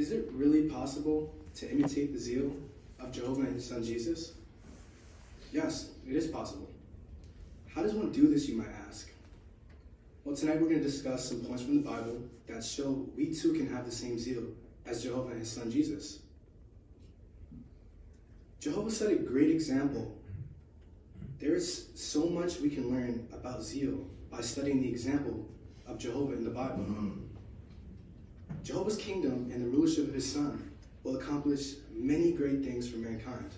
Is it really possible to imitate the zeal of Jehovah and his son Jesus? Yes, it is possible. How does one do this, you might ask? Well, tonight we're going to discuss some points from the Bible that show we too can have the same zeal as Jehovah and his son Jesus. Jehovah set a great example. There is so much we can learn about zeal by studying the example of Jehovah in the Bible. Jehovah's kingdom and the rulership of his son will accomplish many great things for mankind.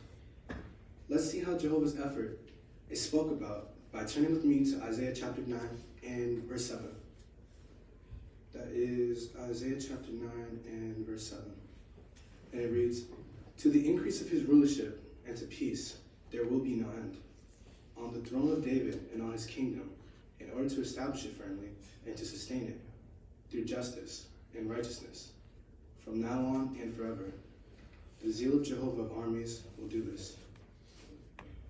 Let's see how Jehovah's effort is spoke about by turning with me to Isaiah chapter 9 and verse 7. That is Isaiah chapter 9 and verse 7. And it reads, "To the increase of his rulership and to peace there will be no end, on the throne of David and on his kingdom, in order to establish it firmly and to sustain it through justice and righteousness, from now on and forever. The zeal of Jehovah of armies will do this."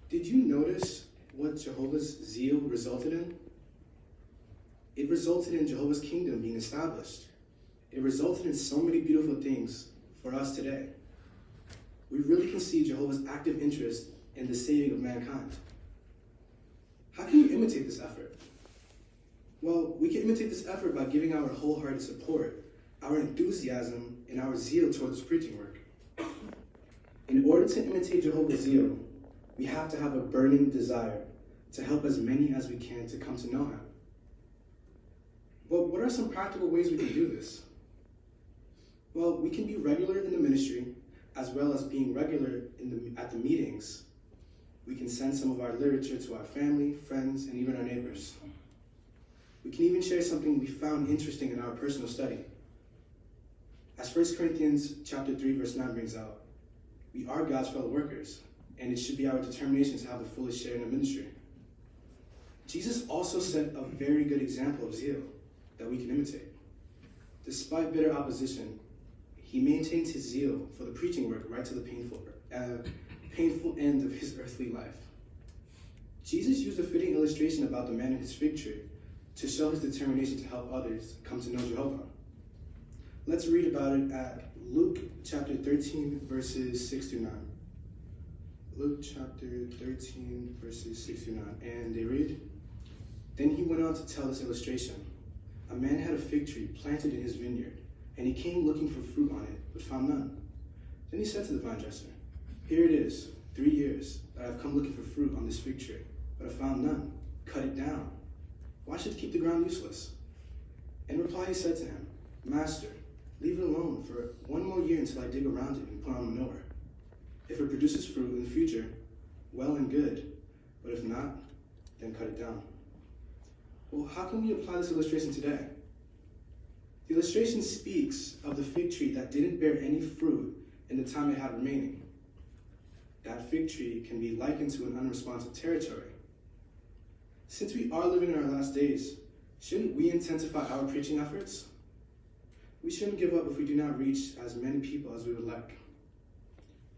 Did you notice what Jehovah's zeal resulted in? It resulted in Jehovah's kingdom being established. It resulted in so many beautiful things for us today. We really can see Jehovah's active interest in the saving of mankind. How can we imitate this effort? Well, we can imitate this effort by giving our wholehearted support, our enthusiasm, and our zeal towards preaching work. In order to imitate Jehovah's zeal, we have to have a burning desire to help as many as we can to come to know him. But what are some practical ways we can do this? Well, we can be regular in the ministry, as well as being regular at the meetings. We can send some of our literature to our family, friends, and even our neighbors. We can even share something we found interesting in our personal study. As 1 Corinthians chapter 3, verse 9 brings out, we are God's fellow workers, and it should be our determination to have the fullest share in the ministry. Jesus also set a very good example of zeal that we can imitate. Despite bitter opposition, he maintains his zeal for the preaching work right to the painful end of his earthly life. Jesus used a fitting illustration about the man in his fig tree to show his determination to help others come to know Jehovah. Let's read about it at Luke chapter 13, verses 6 through 9. Luke chapter 13, verses 6 through 9. And they read, "Then he went on to tell this illustration. A man had a fig tree planted in his vineyard, and he came looking for fruit on it, but found none. Then he said to the vine dresser, 'Here it is, 3 years that I have come looking for fruit on this fig tree, but I found none. Cut it down. Why should it keep the ground useless?' In reply he said to him, 'Master, leave it alone for 1 more year until I dig around it and put on manure. If it produces fruit in the future, well and good, but if not, then cut it down.'" Well, how can we apply this illustration today? The illustration speaks of the fig tree that didn't bear any fruit in the time it had remaining. That fig tree can be likened to an unresponsive territory. Since we are living in our last days, shouldn't we intensify our preaching efforts? We shouldn't give up if we do not reach as many people as we would like.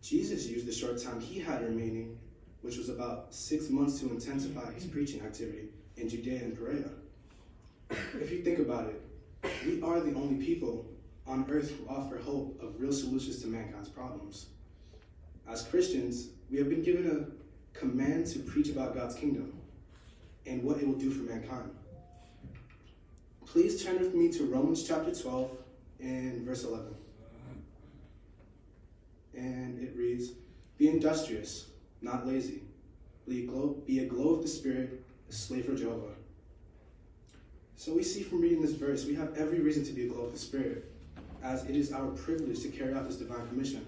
Jesus used the short time he had remaining, which was about 6 months, to intensify his preaching activity in Judea and Perea. If you think about it, we are the only people on earth who offer hope of real solutions to mankind's problems. As Christians, we have been given a command to preach about God's kingdom and what it will do for mankind. Please turn with me to Romans chapter 12 and verse 11. And it reads, "Be industrious, not lazy. Be a glow of the Spirit, a slave for Jehovah." So we see from reading this verse, we have every reason to be a glow of the Spirit, as it is our privilege to carry out this divine commission.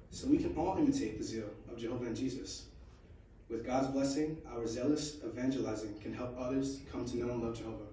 So we can all imitate the zeal of Jehovah and Jesus. With God's blessing, our zealous evangelizing can help others come to know and love Jehovah.